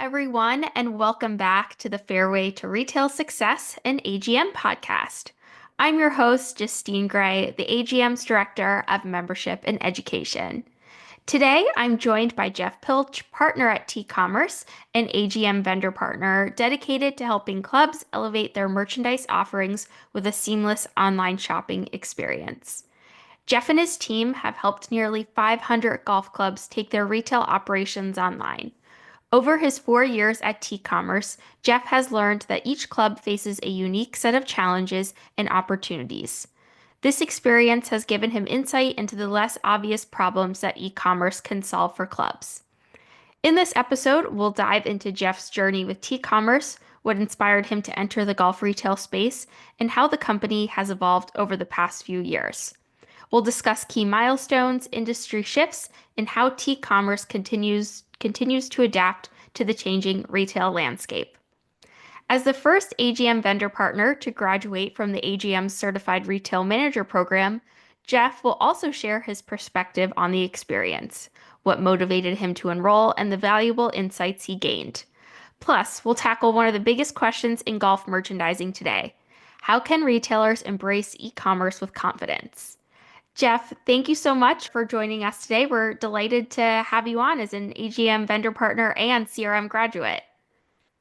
everyone, and welcome back to the Fairway to Retail Success and AGM podcast. I'm your host, Justine Gray, the AGM's Director of Membership and Education. Today, I'm joined by Jeff Piltch, partner at T-Commerce, an AGM vendor partner dedicated to helping clubs elevate their merchandise offerings with a seamless online shopping experience. Jeff and his team have helped nearly 500 golf clubs take their retail operations online. Over his 4 years at T-Commerce, Jeff has learned that each club faces a unique set of challenges and opportunities. This experience has given him insight into the less obvious problems that e-commerce can solve for clubs. In this episode, we'll dive into Jeff's journey with T-Commerce, what inspired him to enter the golf retail space, and how the company has evolved over the past few years. We'll discuss key milestones, industry shifts, and how T-commerce continues to adapt to the changing retail landscape. As the first AGM vendor partner to graduate from the AGM Certified Retail Manager program, Jeff will also share his perspective on the experience, what motivated him to enroll, and the valuable insights he gained. Plus, we'll tackle one of the biggest questions in golf merchandising today. How can retailers embrace e-commerce with confidence? Jeff, thank you so much for joining us today. We're delighted to have you on as an AGM vendor partner and CRM graduate.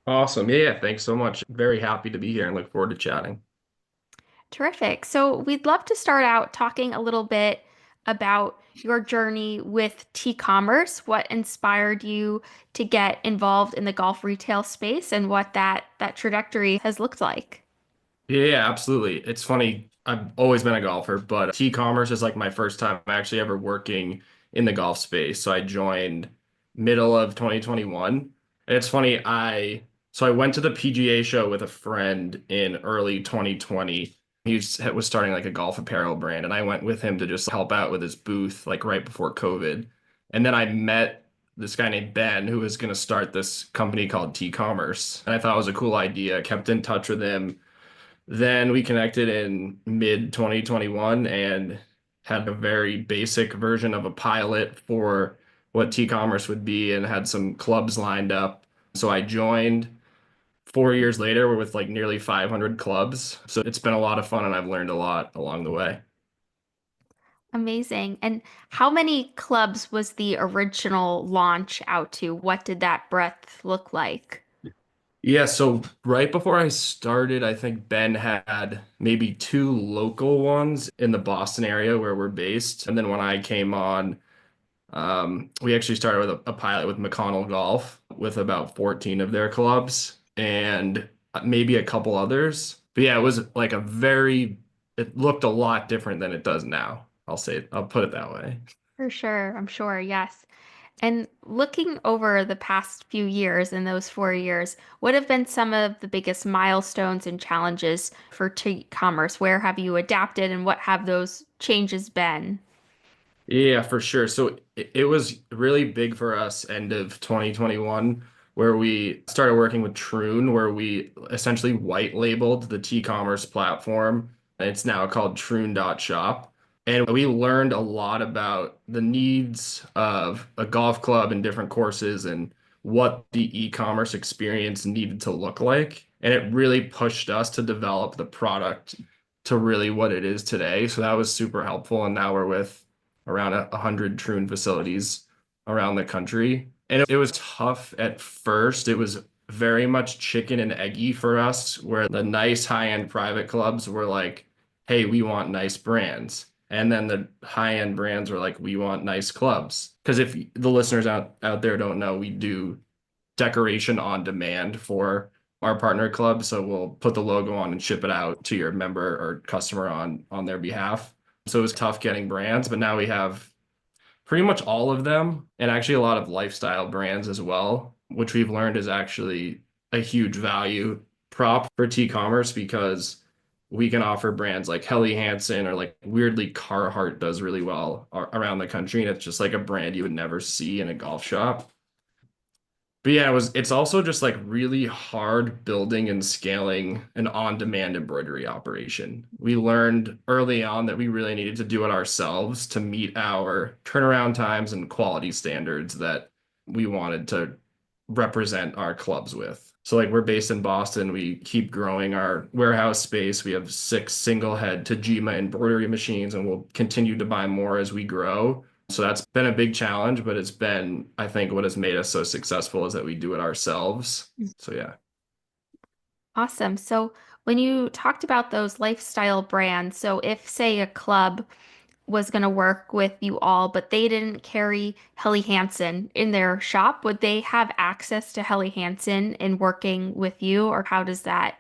Awesome. Yeah, thanks so much. Very happy to be here and look forward to chatting. Terrific. So, we'd love to start out talking a little bit about your journey with T-commerce, what inspired you to get involved in the golf retail space and what that trajectory has looked like. Yeah, absolutely. It's funny. I've always been a golfer, but T-commerce is like my first time actually ever working in the golf space. So I joined middle of 2021. And it's funny, I went to the PGA show with a friend in early 2020. Was starting like a golf apparel brand, and I went with him to just help out with his booth like right before COVID. And then I met this guy named Ben who was going to start this company called T-commerce. And I thought it was a cool idea, kept in touch with him. Then we connected in mid 2021 and had a very basic version of a pilot for what T-commerce would be and had some clubs lined up. So I joined. 4 years later, we're with like nearly 500 clubs. So it's been a lot of fun and I've learned a lot along the way. Amazing. And how many clubs was the original launch out to? What did that breadth look like? Yeah, so right before I started, I think Ben had maybe two local ones in the Boston area where we're based. And then when I came on, we actually started with a pilot with McConnell Golf with about 14 of their clubs and maybe a couple others. But yeah, it was like it looked a lot different than it does now. I'll put it that way. For sure, I'm sure, yes. And looking over the past few years, in those 4 years, what have been some of the biggest milestones and challenges for T-commerce? Where have you adapted and what have those changes been? Yeah, for sure. So it was really big for us end of 2021, where we started working with Troon, where we essentially white labeled the T-commerce platform. It's now called Troon.shop. And we learned a lot about the needs of a golf club and different courses and what the e-commerce experience needed to look like. And it really pushed us to develop the product to really what it is today. So that was super helpful. And now we're with around 100 Troon facilities around the country. And it was tough at first. It was very much chicken and eggy for us, where the nice high-end private clubs were like, hey, we want nice brands. And then the high-end brands were like, we want nice clubs. Because if the listeners out there don't know, we do decoration on demand for our partner club. So we'll put the logo on and ship it out to your member or customer on their behalf. So it was tough getting brands, but now we have pretty much all of them and actually a lot of lifestyle brands as well, which we've learned is actually a huge value prop for T-commerce because we can offer brands like Helly Hansen or like weirdly Carhartt does really well around the country. And it's just like a brand you would never see in a golf shop. But yeah, it's also just like really hard building and scaling an on-demand embroidery operation. We learned early on that we really needed to do it ourselves to meet our turnaround times and quality standards that we wanted to represent our clubs with. So like we're based in Boston, we keep growing our warehouse space. We have 6 single head Tajima embroidery machines, and we'll continue to buy more as we grow. So that's been a big challenge, but it's been, I think, what has made us so successful is that we do it ourselves. So yeah. Awesome. So when you talked about those lifestyle brands, so if, say, a club was going to work with you all, but they didn't carry Helly Hansen in their shop, would they have access to Helly Hansen in working with you, or how does that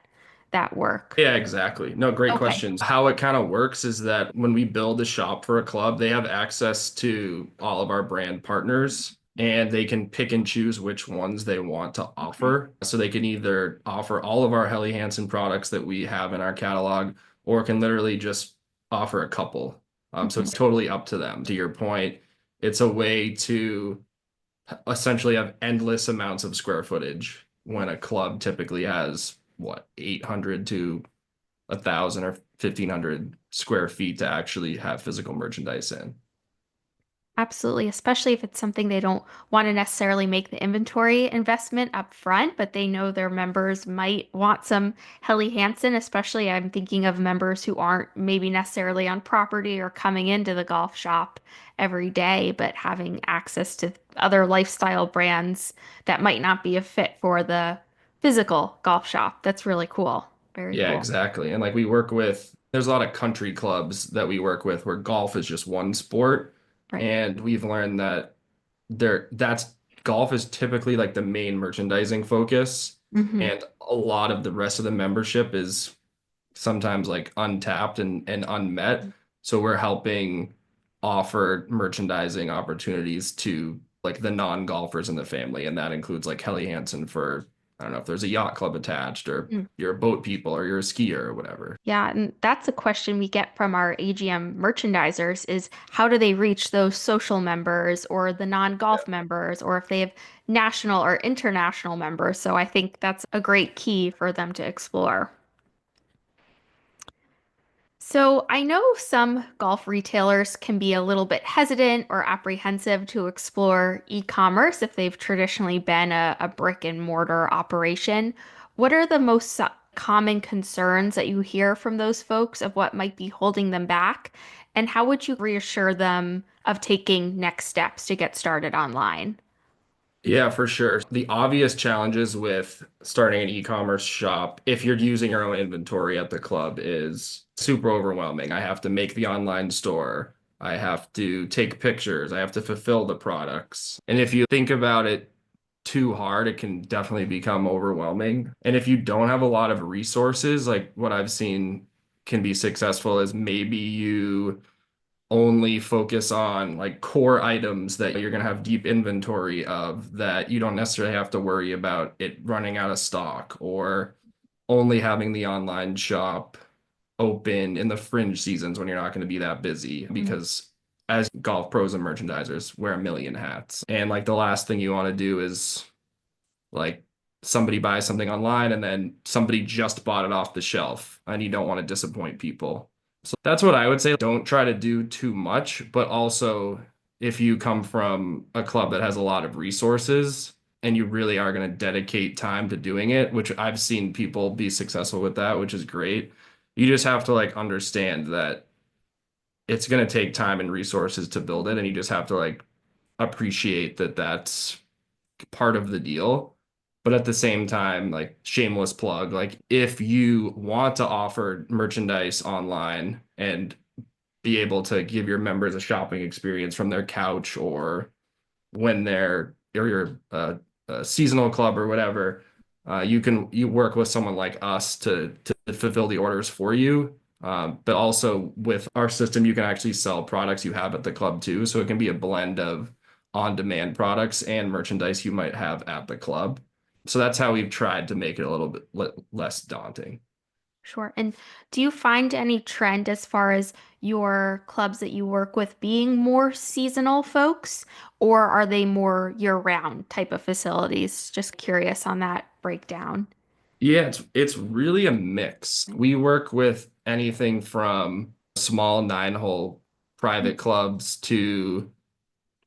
work? Yeah, exactly. No, great Okay. questions. How it kind of works is that when we build a shop for a club, they have access to all of our brand partners and they can pick and choose which ones they want to Okay. offer. So they can either offer all of our Helly Hansen products that we have in our catalog or can literally just offer a couple. So Mhm. it's totally up to them. To your point, it's a way to essentially have endless amounts of square footage when a club typically has what 800 to 1,000 or 1,500 square feet to actually have physical merchandise in. Absolutely, especially if it's something they don't want to necessarily make the inventory investment up front, but they know their members might want some Helly Hansen, especially I'm thinking of members who aren't maybe necessarily on property or coming into the golf shop every day, but having access to other lifestyle brands that might not be a fit for the physical golf shop. That's really cool. Very Yeah, cool. exactly. And like we work with, there's a lot of country clubs that we work with where golf is just one sport. Right. And we've learned that that's golf is typically like the main merchandising focus. Hmm. And a lot of the rest of the membership is sometimes like untapped and unmet. So we're helping offer merchandising opportunities to like the non-golfers in the family. And that includes like Helly Hansen for, I don't know if there's a yacht club attached or you're a boat people or you're a skier or whatever. Yeah, and that's a question we get from our AGM merchandisers is how do they reach those social members or the non-golf members or if they have national or international members. So I think that's a great key for them to explore. So I know some golf retailers can be a little bit hesitant or apprehensive to explore e-commerce if they've traditionally been a brick and mortar operation. What are the most common concerns that you hear from those folks of what might be holding them back? And how would you reassure them of taking next steps to get started online? Yeah, for sure. The obvious challenges with starting an e-commerce shop, if you're using your own inventory at the club, is super overwhelming. I have to make the online store. I have to take pictures. I have to fulfill the products. And if you think about it too hard, it can definitely become overwhelming. And if you don't have a lot of resources, like what I've seen can be successful is maybe you only focus on like core items that you're going to have deep inventory of that you don't necessarily have to worry about it running out of stock or only having the online shop open in the fringe seasons when you're not going to be that busy Mm. because as golf pros and merchandisers wear a million hats and like the last thing you want to do is like somebody buys something online and then somebody just bought it off the shelf and you don't want to disappoint people. So that's what I would say. Don't try to do too much, but also if you come from a club that has a lot of resources and you really are going to dedicate time to doing it, which I've seen people be successful with that, which is great. You just have to like understand that it's going to take time and resources to build it and you just have to like appreciate that that's part of the deal. But at the same time, like shameless plug, like if you want to offer merchandise online and be able to give your members a shopping experience from their couch or when they're or your a seasonal club or whatever, you work with someone like us to fulfill the orders for you. But also with our system, you can actually sell products you have at the club too. So it can be a blend of on-demand products and merchandise you might have at the club. So that's how we've tried to make it a little bit less daunting. Sure. And do you find any trend as far as your clubs that you work with being more seasonal folks, or are they more year-round type of facilities? Just curious on that breakdown. Yeah, it's really a mix. We work with anything from small 9-hole private clubs to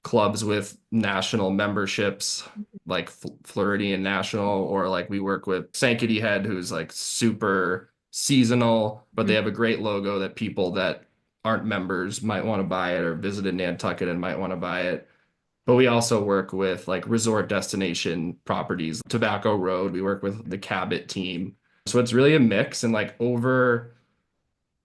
clubs with national memberships like Floridian National, or like we work with Sankety Head, who's like super seasonal, but they Mhm. have a great logo that people that aren't members might want to buy it or visited Nantucket and might want to buy it. But we also work with like resort destination properties, Tobacco Road. We work with the Cabot team. So it's really a mix. And like over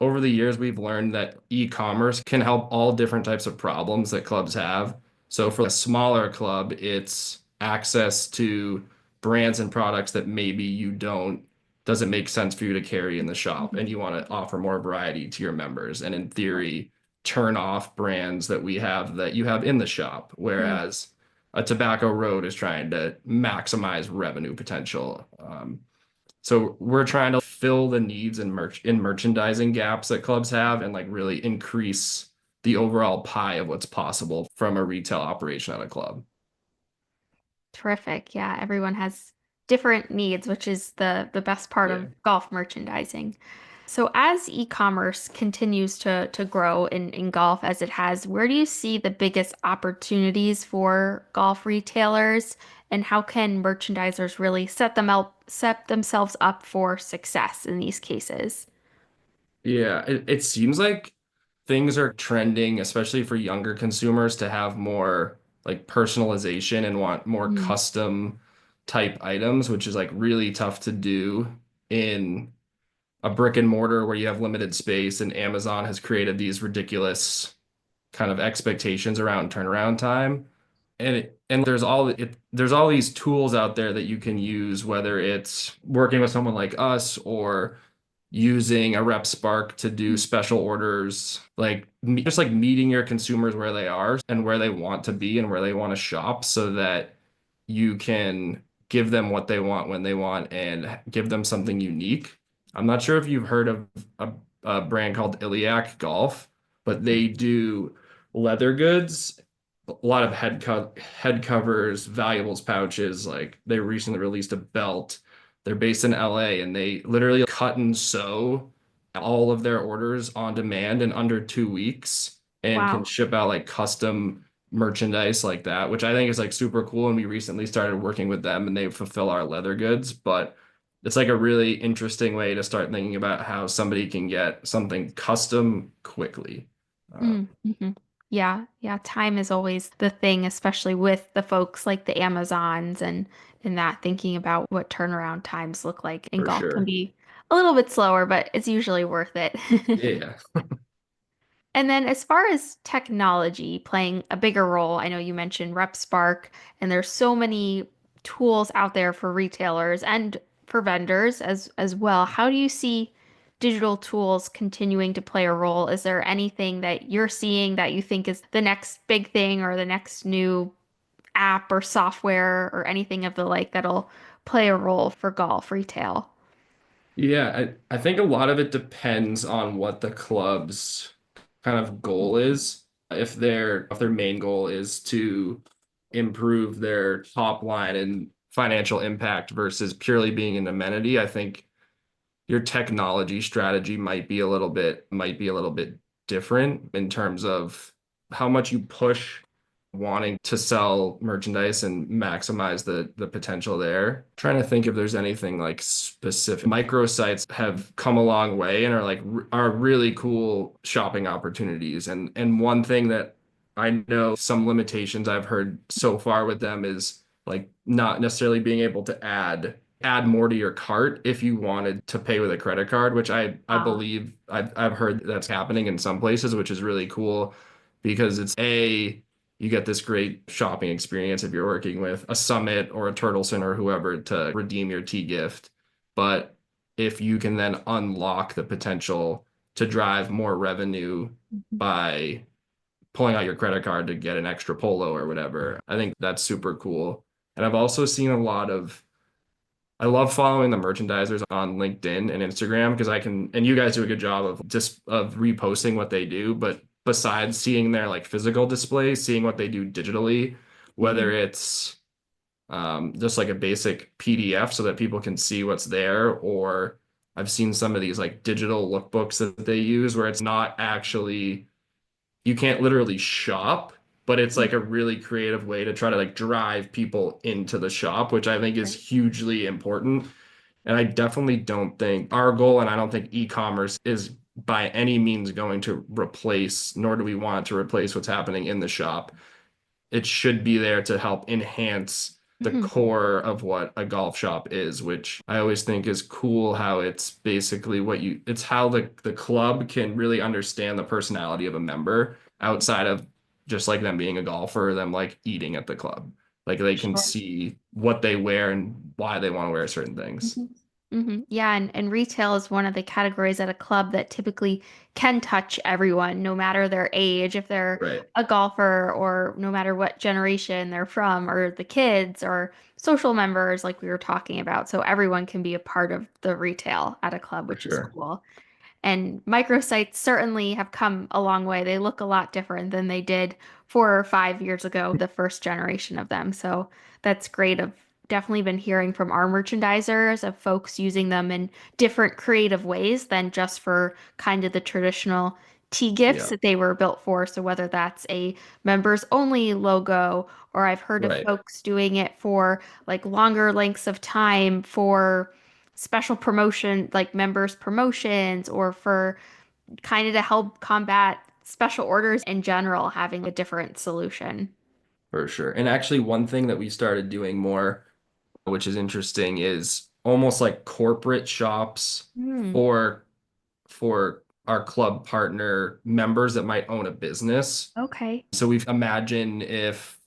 the years, we've learned that e-commerce can help all different types of problems that clubs have. So for a smaller club, it's access to brands and products that maybe you don't, doesn't make sense for you to carry in the shop, Mhm. and you want to offer more variety to your members. And in theory, turn off brands that we have that you have in the shop. Mm. Whereas a Tobacco Road is trying to maximize revenue potential. So we're trying to fill the needs and merchandising gaps that clubs have and like really increase the overall pie of what's possible from a retail operation at a club. Terrific. Yeah, everyone has different needs, which is the best part Yeah. of golf merchandising. So as e-commerce continues to grow in golf as it has, where do you see the biggest opportunities for golf retailers, and how can merchandisers really set themselves up for success in these cases? Yeah, it seems like things are trending, especially for younger consumers, to have more like personalization and want more Mm. custom type items, which is like really tough to do in a brick and mortar where you have limited space, and Amazon has created these ridiculous kind of expectations around turnaround time. And there's all these tools out there that you can use, whether it's working with someone like us or using a rep spark to do special orders, like just like meeting your consumers where they are and where they want to be and where they want to shop, so that you can give them what they want when they want and give them something unique. I'm not sure if you've heard of a brand called Iliac Golf, but they do leather goods, a lot of head covers, valuables pouches. Like they recently released a belt. They're based in LA, and they literally cut and sew all of their orders on demand in under 2 weeks and can Wow. ship out like custom merchandise like that, which I think is like super cool. And we recently started working with them and they fulfill our leather goods. But it's like a really interesting way to start thinking about how somebody can get something custom quickly. Mm-hmm. Yeah, yeah. Time is always the thing, especially with the folks like the Amazons and that thinking about what turnaround times look like in For golf can sure. be a little bit slower, but it's usually worth it. Yeah. And then as far as technology playing a bigger role, I know you mentioned RepSpark, and there's so many tools out there for retailers and for vendors as well. How do you see digital tools continuing to play a role? Is there anything that you're seeing that you think is the next big thing or the next new app or software or anything of the like that'll play a role for golf retail? Yeah, I think a lot of it depends on what the club's kind of goal is. If their main goal is to improve their top line and financial impact versus purely being an amenity, I think your technology strategy might be a little bit different in terms of how much you push wanting to sell merchandise and maximize the potential there. Trying to think if there's anything like specific. Microsites have come a long way and are really cool shopping opportunities. And one thing that I know some limitations I've heard so far with them is like not necessarily being able to add more to your cart if you wanted to pay with a credit card, which I Ah, believe I've heard that's happening in some places, which is really cool because it's a you get this great shopping experience if you're working with a Summit or a Turtleson or whoever to redeem your tea gift. But if you can then unlock the potential to drive more revenue mhm. by pulling out your credit card to get an extra polo or whatever, I think that's super cool. And I've also seen a lot of I love following the merchandisers on LinkedIn and Instagram because and you guys do a good job of reposting what they do. But besides seeing their like physical display, seeing what they do digitally, whether Mhm. it's just like a basic PDF so that people can see what's there, or I've seen some of these like digital lookbooks that they use where it's not actually, you can't literally shop, but it's like a really creative way to try to like drive people into the shop, which I think is Right. hugely important. And I definitely don't think our goal, and I don't think e-commerce is by any means going to replace, nor do we want it to replace what's happening in the shop. It should be there to help enhance the Mhm. core of what a golf shop is, which I always think is cool how it's basically it's how the club can really understand the personality of a member outside of just like them being a golfer or them like eating at the club. Like they can Sure. see what they wear and why they want to wear certain things. Yeah, and retail is one of the categories at a club that typically can touch everyone, no matter their age, if they're Right. a golfer or no matter what generation they're from, or the kids or social members like we were talking about. So everyone can be a part of the retail at a club, For which is sure. cool. And microsites certainly have come a long way. They look a lot different than they did 4 or 5 years ago, the first generation of them. So that's great. I've definitely been hearing from our merchandisers of folks using them in different creative ways than just for kind of the traditional tea gifts Yeah. that they were built for. So whether that's a members only logo, or I've heard of Right. folks doing it for like longer lengths of time for special promotion, like members promotions, or for kind of to help combat special orders in general, having a different solution. For sure. And actually, one thing that we started doing more, which is interesting, is almost like corporate shops Hmm. for for our club partner members that might own a business. Okay. So we imagine if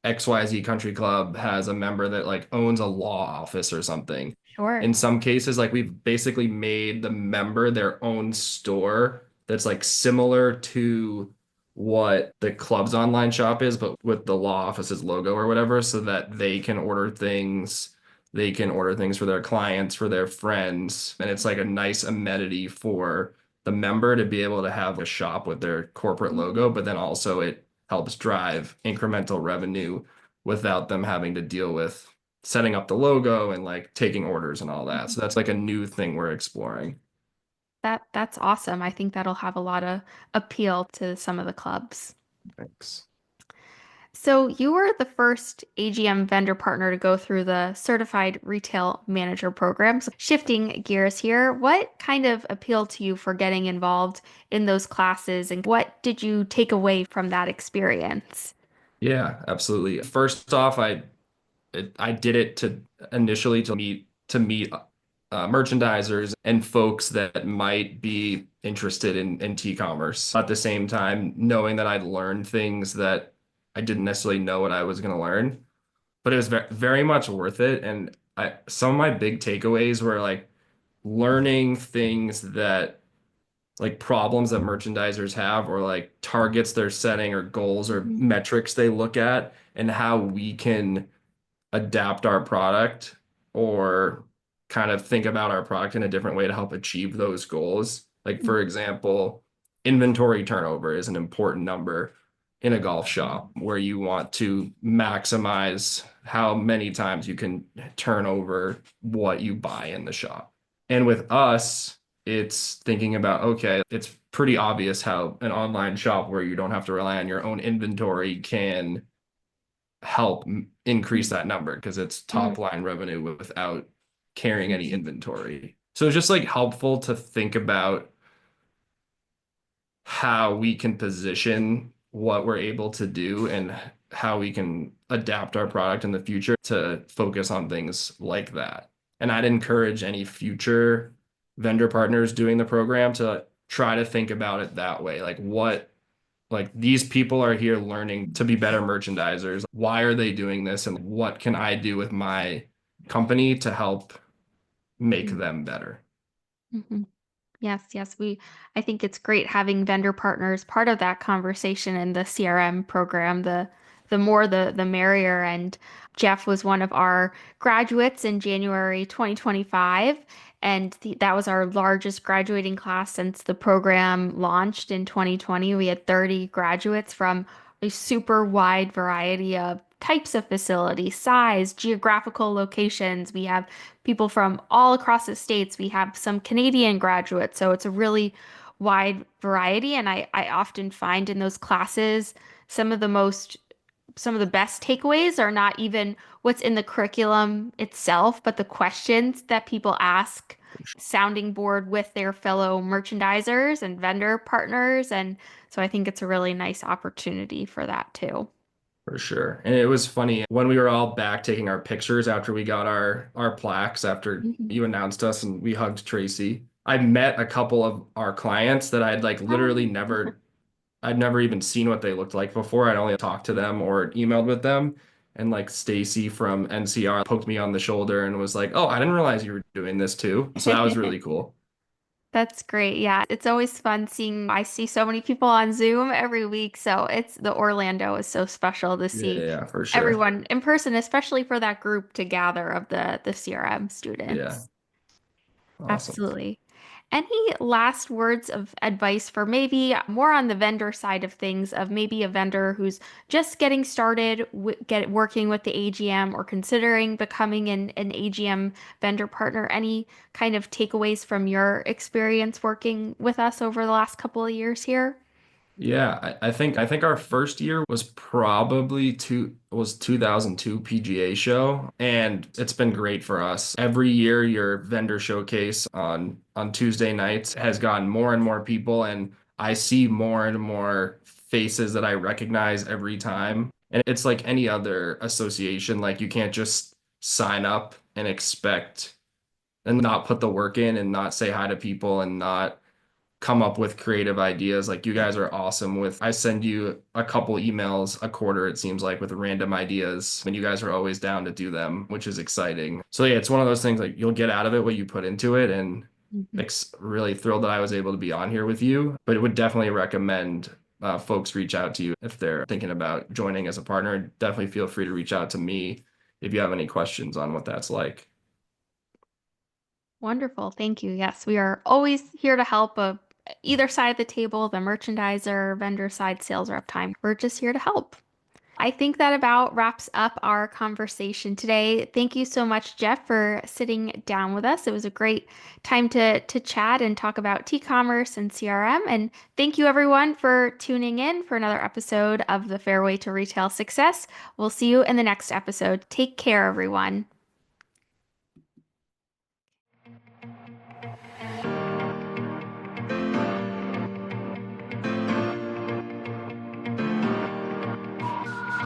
XYZ Country Club has a member that like owns a law office or something. Sure. In some cases, like we've basically made the member their own store that's like similar to what the club's online shop is, but with the law office's logo or whatever, so that they can order things. They can order things for their clients, for their friends. And it's like a nice amenity for the member to be able to have a shop with their corporate Mhm. logo, but then also it helps drive incremental revenue without them having to deal with setting up the logo and like taking orders and all that. So that's like a new thing we're exploring. That's awesome. I think that'll have a lot of appeal to some of the clubs. Thanks. So you were the first AGM vendor partner to go through the Certified Retail Manager program. So shifting gears here, what kind of appealed to you for getting involved in those classes, and what did you take away from that experience? Yeah, absolutely. First off, I did it to initially to meet merchandisers and folks that might be interested in t-commerce. At the same time, knowing that I'd learn things that I didn't necessarily know what I was going to learn, but it was very much worth it. And some of my big takeaways were like learning things that like problems that merchandisers have or like targets they're setting or goals or Mhm. metrics they look at and how we can adapt our product or kind of think about our product in a different way to help achieve those goals. Like, for example, inventory turnover is an important number in a golf shop where you want to maximize how many times you can turn over what you buy in the shop. And with us, it's thinking about, okay, it's pretty obvious how an online shop where you don't have to rely on your own inventory can help increase that number because it's top Mhm. line revenue without carrying any inventory. So it's just like helpful to think about how we can position what we're able to do and how we can adapt our product in the future to focus on things like that. And I'd encourage any future vendor partners doing the program to try to think about it that way. Like these people are here learning to be better merchandisers. Why are they doing this? And what can I do with my company to help make Mhm. them better? Mhm. Yes, yes, I think it's great having vendor partners part of that conversation in the CRM program. The more the merrier. And Jeff was one of our graduates in January 2025, and that was our largest graduating class since the program launched in 2020. We had 30 graduates from a super wide variety of types of facilities, size, geographical locations. We have people from all across the states. We have some Canadian graduates, so it's a really wide variety. And I often find in those classes some of the most some of the best takeaways are not even what's in the curriculum itself, but the questions that people ask, sounding board with their fellow merchandisers and vendor partners. And so I think it's a really nice opportunity for that too. For sure. And it was funny when we were all back taking our pictures after we got our plaques after Mhm. you announced us and we hugged Tracy. I met a couple of our clients that I'd like literally Oh. I'd never even seen what they looked like before. I'd only talked to them or emailed with them. And like Stacy from NCR poked me on the shoulder and was like, "Oh, I didn't realize you were doing this too." So that was really cool. That's great. Yeah, it's always fun seeing. I see so many people on Zoom every week, so it's the Orlando is so special to Yeah, see yeah, for sure. everyone in person, especially for that group to gather of the CRM Yeah, students. awesome. Absolutely. Any last words of advice for maybe more on the vendor side of things, of maybe a vendor who's just getting started get working with the AGM or considering becoming an AGM vendor partner? Any kind of takeaways from your experience working with us over the last couple of years here? Yeah, I think our first year was probably 2002 PGA show, and it's been great for us. Every year, your vendor showcase on Tuesday nights has gotten more and more people, and I see more and more faces that I recognize every time. And it's like any other association, like you can't just sign up and expect and not put the work in and not say hi to people and not come up with creative ideas. Like you guys are awesome with I send you a couple emails a quarter, it seems like, with random ideas, and you guys are always down to do them, which is exciting. So yeah, it's one of those things like you'll get out of it what you put into it, and Mhm. really thrilled that I was able to be on here with you. But it would definitely recommend folks reach out to you if they're thinking about joining as a partner. Definitely feel free to reach out to me if you have any questions on what that's like. Wonderful. Thank you. Yes, we are always here to help either side of the table, the merchandiser, vendor side, sales rep time. We're just here to help. I think that about wraps up our conversation today. Thank you so much, Jeff, for sitting down with us. It was a great time to chat and talk about t-commerce and CRM. And thank you everyone for tuning in for another episode of the Fairway to Retail Success. We'll see you in the next episode. Take care, everyone.